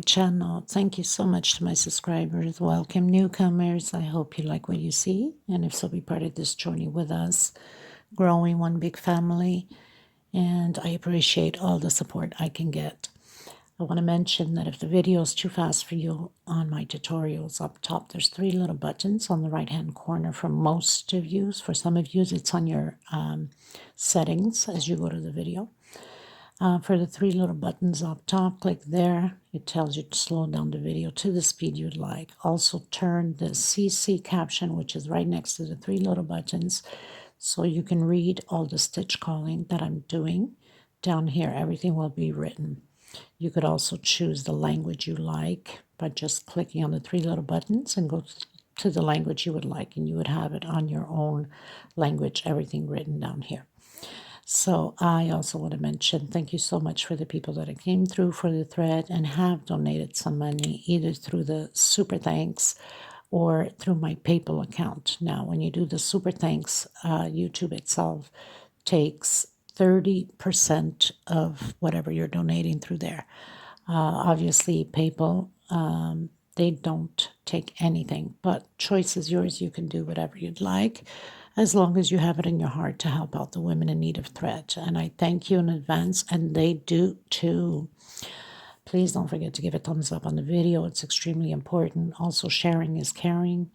channel. Thank you so much to my subscribers. Welcome newcomers. I hope you like what you see, and if so, be part of this journey with us, growing one big family. And I appreciate all the support I can get. I want to mention that if the video is too fast for you on my tutorials, up top there's 3 little buttons on the right hand corner for most of you. For some of you, it's on your settings as you go to the video. For the 3 little buttons up top, click there. It tells you to slow down the video to the speed you'd like. Also turn the CC caption, which is right next to the 3 little buttons, so you can read all the stitch calling that I'm doing. Down here, everything will be written. You could also choose the language you like by just clicking on the 3 little buttons and go to the language you would like, and you would have it on your own language, everything written down here. So I also want to mention thank you so much for the people that came through for the thread and have donated some money, either through the super thanks or through my PayPal account. Now, when you do the super thanks, YouTube itself takes 30% of whatever you're donating through there. Obviously, PayPal, they don't take anything, but choice is yours. You can do whatever you'd like, as long as you have it in your heart to help out the women in need of thread. And I thank you in advance, and they do too. Please don't forget to give a thumbs up on the video. It's extremely important. Also, sharing is caring.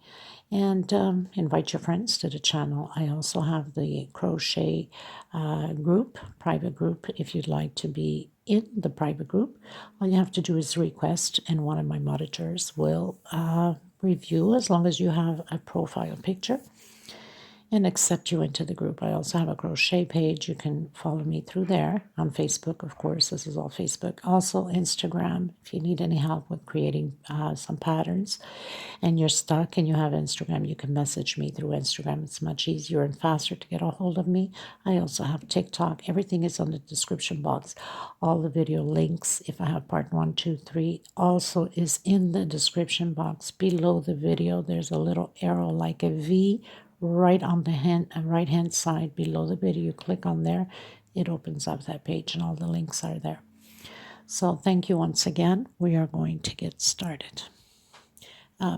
And invite your friends to the channel. I also have the crochet group, private group. If you'd like to be in the private group, all you have to do is request, and one of my monitors will review, as long as you have a profile picture, and accept you into the group. I also have a crochet page. You can follow me through there. On Facebook, of course. This is all Facebook. Also Instagram, if you need any help with creating some patterns and you're stuck and you have Instagram, you can message me through Instagram. It's much easier and faster to get a hold of me. I also have TikTok. Everything is on the description box. All the video links, if I have part 1, 2, 3, also is in the description box below the video. There's a little arrow like a V right on the right hand side below the video. You click on there, it opens up that page, and all the links are there. So thank you once again. We are going to get started.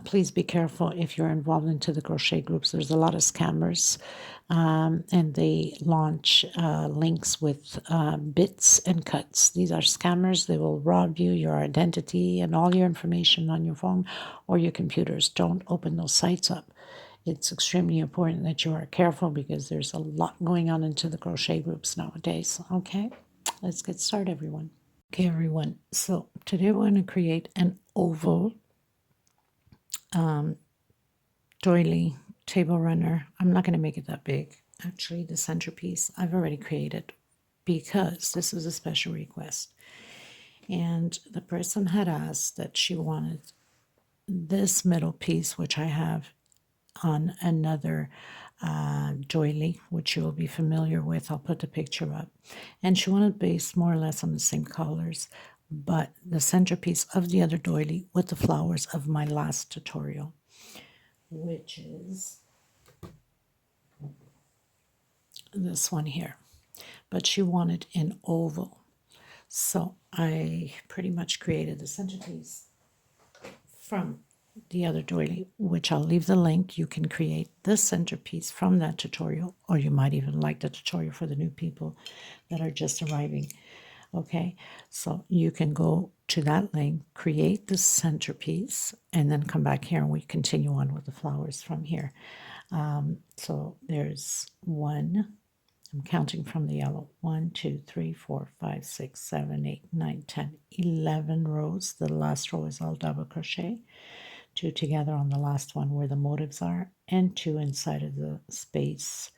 Please be careful if you're involved into the crochet groups. There's a lot of scammers, and they launch links with bits and cuts. These are scammers. They will rob you, your identity, and all your information on your phone or your computers. Don't open those sites up. It's extremely important that you are careful, because there's a lot going on into the crochet groups nowadays. Okay, let's get started, everyone. Okay, everyone. So today we're going to create an oval doily table runner. I'm not going to make it that big. Actually, the centerpiece I've already created, because this was a special request. And the person had asked that she wanted this middle piece, which I have on another doily, which you will be familiar with. I'll put the picture up. And she wanted based more or less on the same colors, but the centerpiece of the other doily with the flowers of my last tutorial, which is this one here. But she wanted an oval. So I pretty much created the centerpiece from the other doily, which I'll leave the link. You can create this centerpiece from that tutorial, or you might even like the tutorial for the new people that are just arriving. Okay, so you can go to that link, create the centerpiece, and then come back here and we continue on with the flowers from here. So there's 1, I'm counting from the yellow, 1, 2, 3, 4, 5, 6, 7, 8, 9, 10, 11 rows. The last row is all double crochet. 2 together on the last one where the motives are, and 2 inside of the space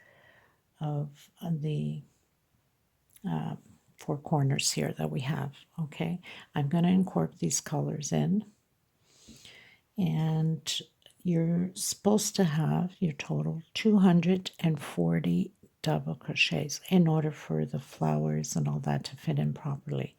of the 4 corners here that we have. Okay, I'm going to incorporate these colors in, and you're supposed to have your total 240 double crochets in order for the flowers and all that to fit in properly.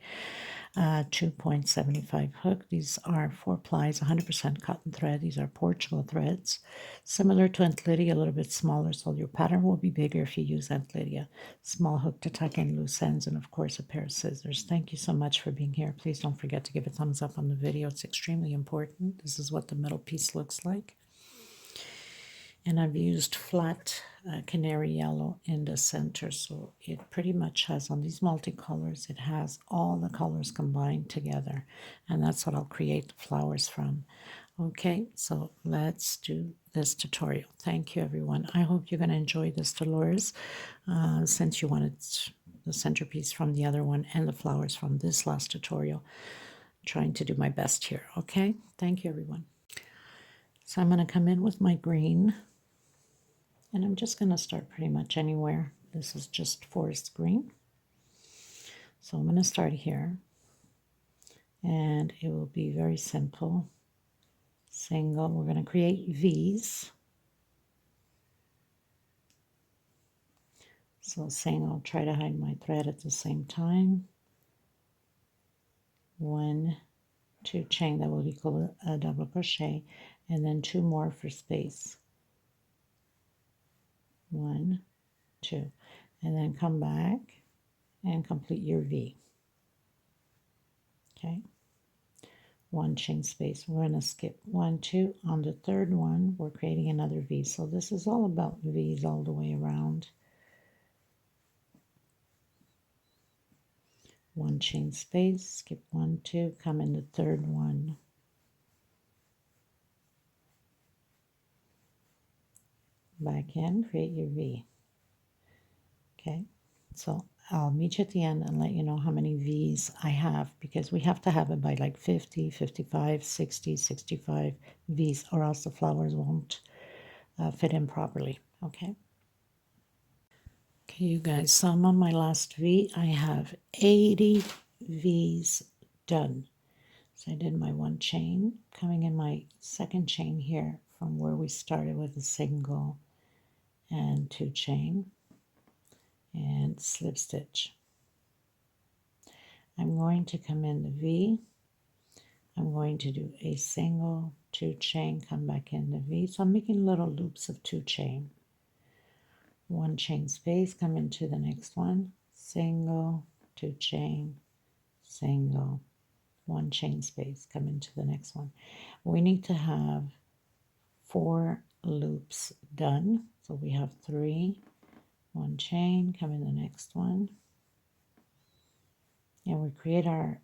2.75 hook. These are 4 plies, 100% cotton thread. These are Portugal threads, similar to Antlydia, a little bit smaller, so your pattern will be bigger if you use Antlydia. Small hook to tuck in loose ends, and of course a pair of scissors. Thank you so much for being here. Please don't forget to give a thumbs up on the video. It's extremely important. This is what the middle piece looks like. And I've used flat canary yellow in the center, so it pretty much has, on these multicolors, it has all the colors combined together, and that's what I'll create the flowers from. Okay, so let's do this tutorial. Thank you, everyone. I hope you're going to enjoy this, Dolores, since you wanted the centerpiece from the other one and the flowers from this last tutorial. I'm trying to do my best here, okay? Thank you, everyone. So I'm going to come in with my green. And I'm just going to start pretty much anywhere. This is just forest green. So I'm going to start here. And it will be very simple. Single. We're going to create V's. So single, try to hide my thread at the same time. 1, 2 chain, that will equal a double crochet. And then 2 more for space. 1, 2, and then come back and complete your V. Okay, 1 chain space. We're going to skip 1, 2. On the third one, we're creating another V. So this is all about V's all the way around. 1 chain space, skip 1, 2, come in the third one. Back in, create your V. Okay, so I'll meet you at the end and let you know how many V's I have, because we have to have it by like 50, 55, 60, 65 V's, or else the flowers won't fit in properly. Okay. Okay, you guys, so I'm on my last V. I have 80 V's done. So I did my 1 chain, coming in my second chain here from where we started with a single and 2 chain, and slip stitch. I'm going to come in the V. I'm going to do a single, 2 chain, come back in the V. So I'm making little loops of 2 chain. 1 chain space, come into the next one, single, 2 chain, single, 1 chain space, come into the next one. We need to have 4 loops done. So we have 3, 1 chain, come in the next one, and we create our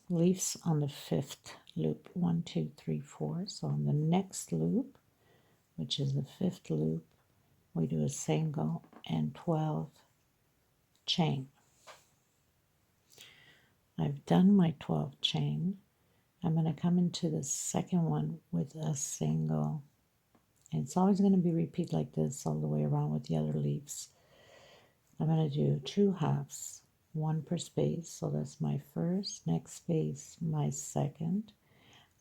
leaves on the 5th loop. 1, 2, 3, 4. So on the next loop, which is the 5th loop, we do a single and 12 chain. I've done my 12 chain. I'm going to come into the second one with a single, and it's always going to be repeat like this all the way around with the other leaves. I'm going to do 2 halves, 1 per space. So that's my first, next space, my second.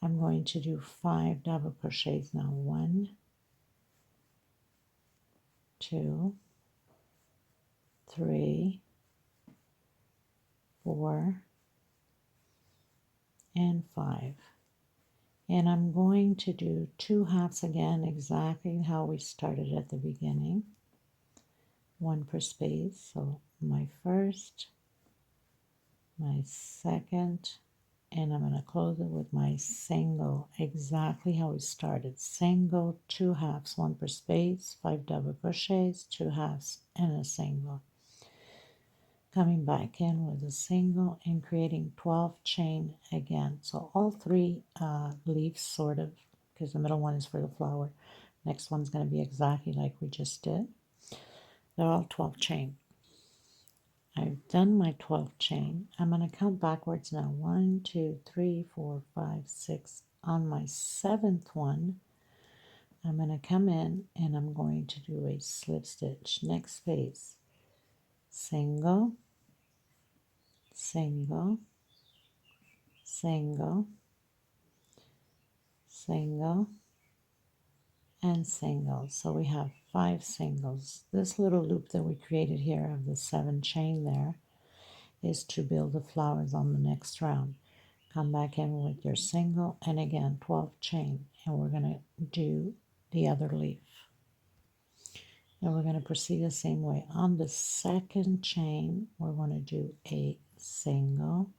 I'm going to do 5 double crochets now. 1, 2, 3, 4, and 5. And I'm going to do 2 halves again, exactly how we started at the beginning. 1 per space. So my first, my second, and I'm going to close it with my single, exactly how we started. Single, 2 halves, 1 per space, 5 double crochets, 2 halves, and a single. Coming back in with a single and creating 12 chain again. So all 3 leaves, sort of, because the middle one is for the flower. Next one's going to be exactly like we just did. They're all 12 chain. I've done my 12 chain. I'm going to count backwards now. 1, 2, 3, 4, 5, 6. On my 7th one, I'm going to come in and I'm going to do a slip stitch. Next space, single, single, single, single, and single. So we have 5 singles. This little loop that we created here of the 7 chain there is to build the flowers on the next round. Come back in with your single and again 12 chain, and we're going to do the other leaf. And we're going to proceed the same way. On the second chain, we're going to do a single.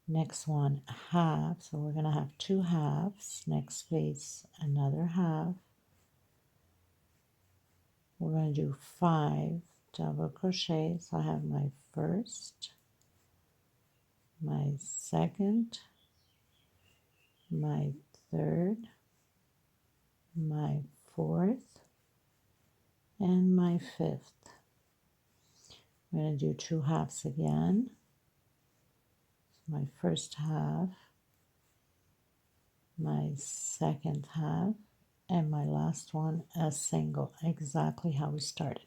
Next one, half. So we're going to have two halves. Next space, another half. We're going to do 5 double crochets. I have my first, my second, my third, my fourth, and my fifth. I'm going to do 2 halves again. My first half, my second half, and my last one a single, exactly how we started.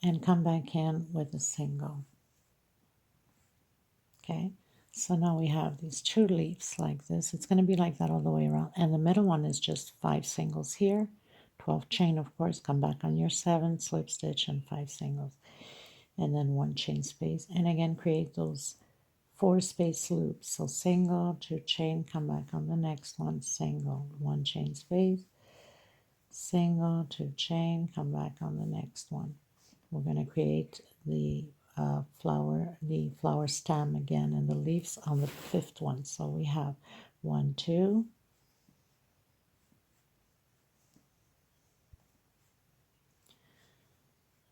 And come back in with a single. Okay, so now we have these 2 leaves like this. It's going to be like that all the way around, and the middle one is just 5 singles here, 12 chain, of course. Come back on your 7, slip stitch, and 5 singles, and then 1 chain space, and again create those 4 space loops. So single, 2 chain, come back on the next one, single, 1 chain space, single, 2 chain, come back on the next one. We're going to create the flower stem again, and the leaves on the 5th one. So we have 1, 2,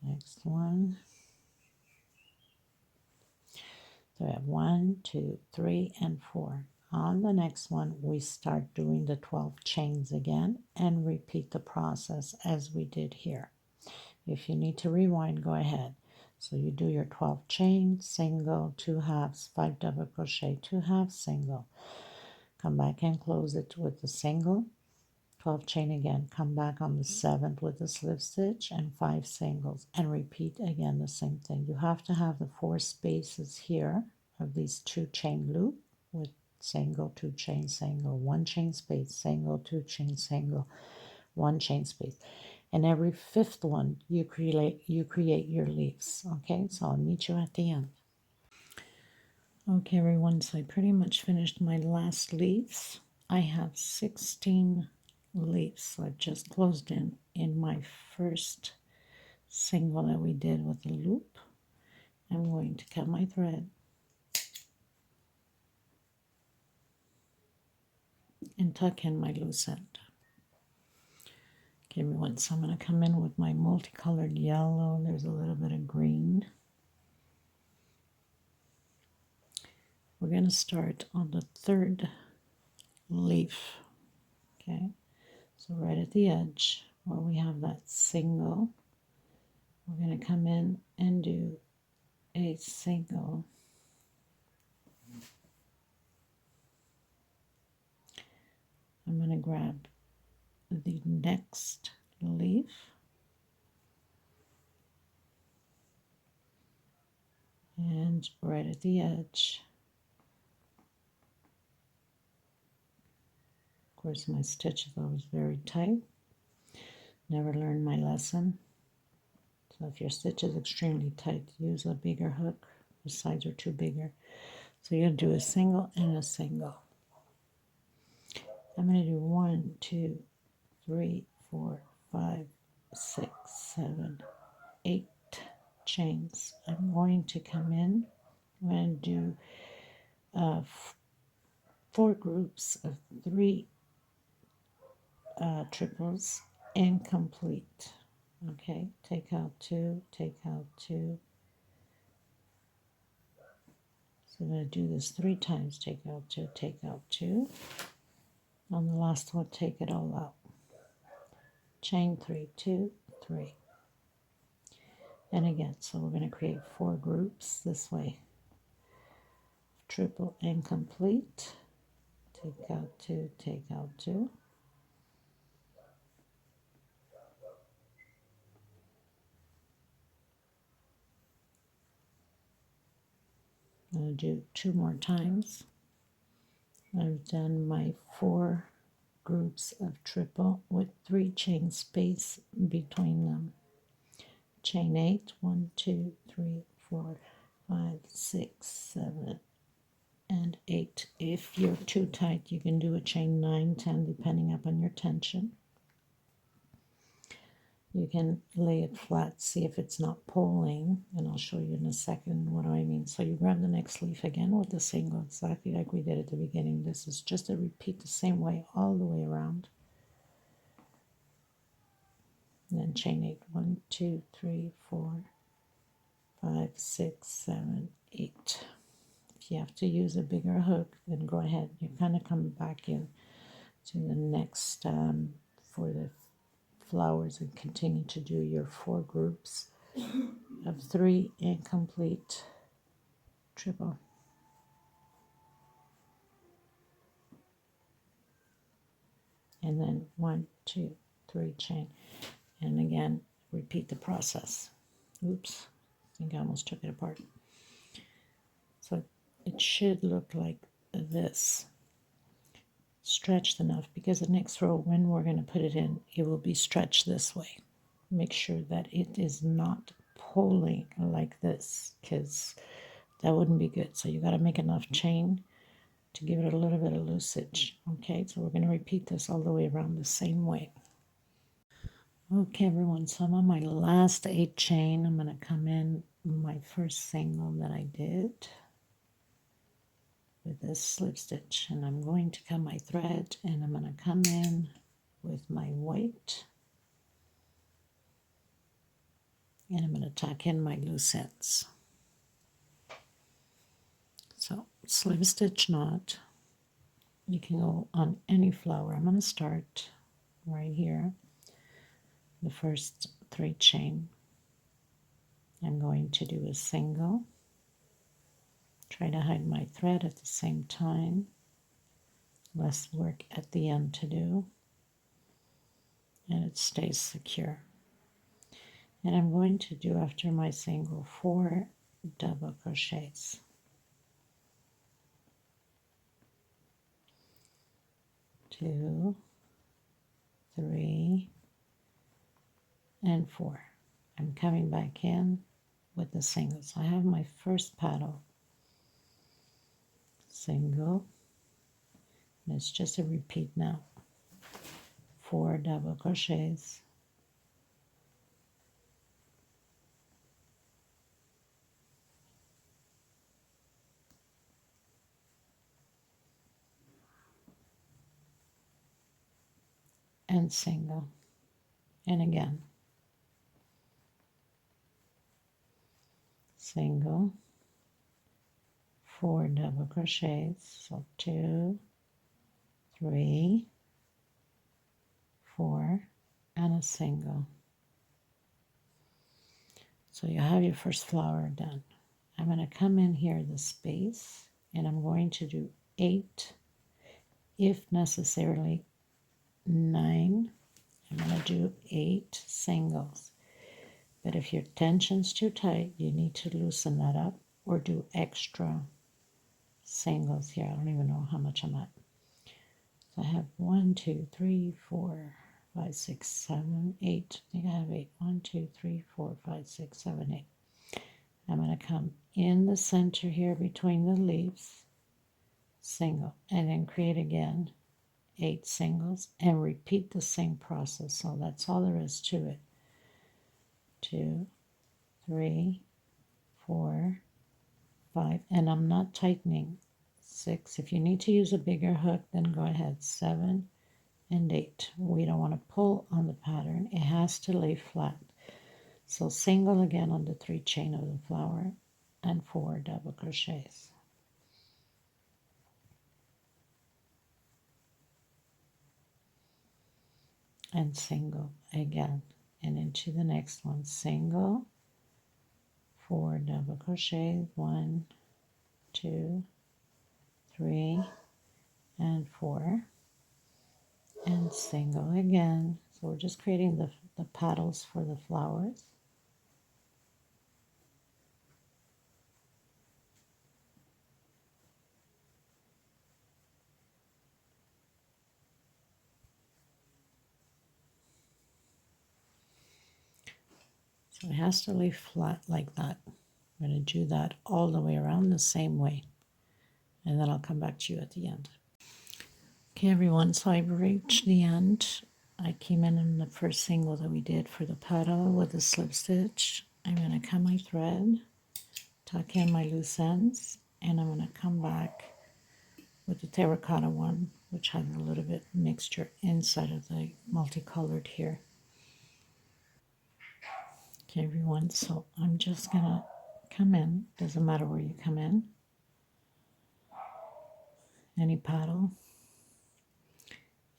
next one. So we have 1, 2, 3, and 4. On the next one, we start doing the 12 chains again and repeat the process as we did here. If you need to rewind, go ahead. So you do your 12 chain, single, 2 halves, 5 double crochet, 2 halves, single. Come back and close it with the single, 12 chain again. Come back on the 7th with the slip stitch and 5 singles, and repeat again the same thing. You have to have the 4 spaces here of these 2 chain loop with single, 2 chain, single, 1 chain space, single, 2 chain, single, 1 chain space. And every 5th one you create your leaves. Okay, so I'll meet you at the end. Okay everyone, so I pretty much finished my last leaves. I have 16 leaves. So I've just closed in my first single that we did with the loop. I'm going to cut my thread and tuck in my loose end. Okay everyone, so I'm going to come in with my multicolored yellow. There's a little bit of green. We're going to start on the 3rd leaf. Okay, so right at the edge where we have that single, we're going to come in and do a single. I'm going to grab the next leaf and right at the edge. Of course, my stitch is always very tight. Never learned my lesson. So if your stitch is extremely tight, use a bigger hook. The sides are too bigger. So you'll do a single and a single. I'm going to do 1, 2, 3, 4, 5, 6, 7, 8 chains. I'm going to come in. I'm going to do 4 groups of 3 triples and complete. Okay, take out 2, take out 2. So I'm going to do this 3 times. Take out 2, take out 2. On the last one, take it all out. Chain 3, 2, 3. And again, so we're going to create 4 groups this way. Triple and complete. Take out 2, take out 2. I'm going to do 2 more times. I've done my 4 groups of triple with 3 chain space between them. Chain 8, 1, 2, 3, 4, 5, 6, 7, and 8. If you're too tight, you can do a chain 9, 10, depending upon your tension. You can lay it flat, see if it's not pulling, and I'll show you in a second what I mean. So you grab the next leaf again with the single, exactly like we did at the beginning. This is just a repeat the same way all the way around. And then chain 8. 1, 2, 3, 4, 5, 6, 7, 8. If you have to use a bigger hook, then go ahead. You kind of come back in to the next for the flowers and continue to do your 4 groups of 3 and complete triple. And then 1, 2, 3 chain. And again, repeat the process. Oops, I think I almost took it apart. So it should look like this. Stretched enough, because the next row, when we're going to put it in, it will be stretched this way. Make sure that it is not pulling like this, because that wouldn't be good. So you got to make enough chain to give it a little bit of loosage. Okay, so we're going to repeat this all the way around the same way. Okay, everyone, so I'm on my last 8 chain. I'm going to come in my first single that I did with this slip stitch, and I'm going to cut my thread, and I'm going to come in with my white, and I'm going to tuck in my loose ends. So slip stitch knot. You can go on any flower. I'm going to start right here, the first 3 chain. I'm going to do a single, try to hide my thread at the same time, less work at the end to do, and it stays secure. And I'm going to do, after my single, 4 double crochets. 2, 3, and 4. I'm coming back in with the single. So I have my first paddle, single, and it's just a repeat now. 4 double crochets, and single, and again, single, 4 double crochets, so 2, 3, 4, and a single. So you have your first flower done. I'm going to come in here, the space, and I'm going to do 8, if necessarily 9. I'm going to do 8 singles. But if your tension's too tight, you need to loosen that up or do extra singles here. I don't even know how much I'm at. So I have 1, 2, 3, 4, 5, 6, 7, 8. I think I have 8. 1, 2, 3, 4, 5, 6, 7, 8. I'm going to come in the center here between the leaves, single, and then create again 8 singles and repeat the same process. So that's all there is to it. 2, 3, 4, 5, and I'm not tightening. 6. If you need to use a bigger hook, then go ahead. 7 and 8. We don't want to pull on the pattern. It has to lay flat. So single again on the 3 chain of the flower and 4 double crochets. And single again, and into the next one, single, 4 double crochets, 1, 2, 3, and 4, and single again. So we're just creating the petals for the flowers. So it has to lay flat like that We're going to do that all the way around the same way. And then I'll come back to you at the end. Okay, everyone, so I've reached the end. I came in the first single that we did for the petal with the slip stitch. I'm going to cut my thread, tuck in my loose ends, and I'm going to come back with the terracotta one, which has a little bit mixture inside of the multicolored here. Okay, everyone, so I'm just going to come in. Doesn't matter where you come in. Any paddle.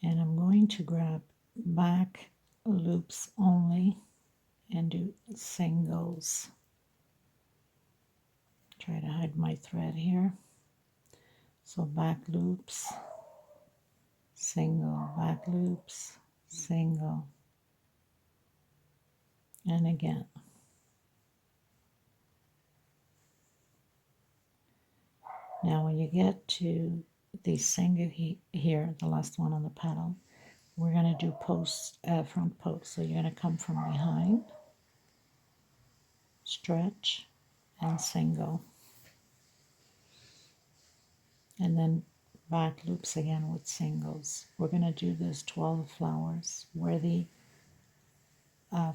And I'm going to grab back loops only and do singles. Try to hide my thread here. So back loops, single, back loops, single, and again. Now when you get to the single here, the last one on the petal, we're going to do front post. So you're going to come from behind, stretch, and single. And then back loops again with singles. We're going to do this 12 flowers, where the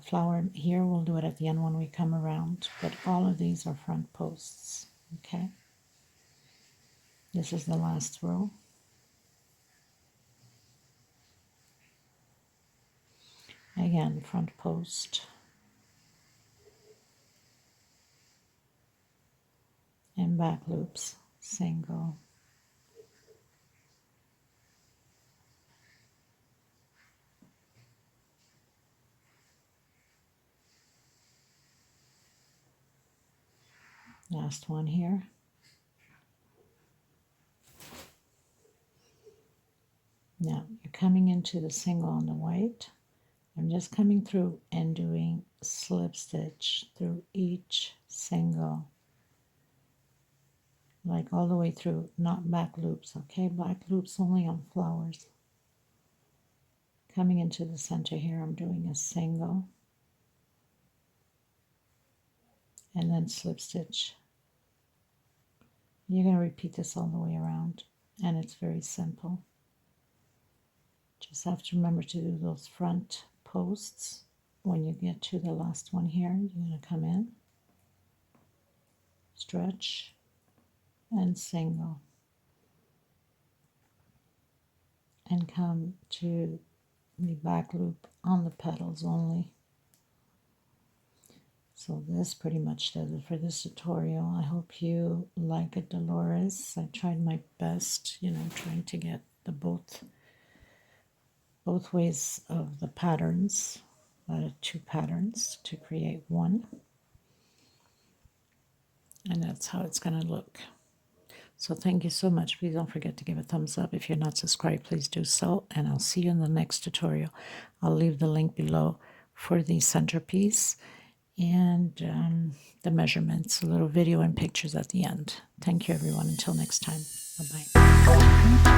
flower here, we'll do it at the end when we come around, but all of these are front posts. Okay, this is the last row. Again, front post and back loops, single, last one here. Now you're coming into the single on the white. I'm just coming through and doing slip stitch through each single, like all the way through, not back loops. Okay, back loops only on flowers. Coming into the center here, I'm doing a single and then slip stitch. You're going to repeat this all the way around, and it's very simple. Just have to remember to do those front posts. When you get to the last one here, you're going to come in, stretch, and single, and come to the back loop on the petals only. So this pretty much does it for this tutorial. I hope you like it, Dolores. I tried my best, trying to get the both ways of the patterns, two patterns to create one. And that's how it's going to look. So thank you so much. Please don't forget to give a thumbs up. If you're not subscribed, please do so. And I'll see you in the next tutorial. I'll leave the link below for the centerpiece and the measurements, a little video and pictures at the end. Thank you, everyone. Until next time. Bye-bye.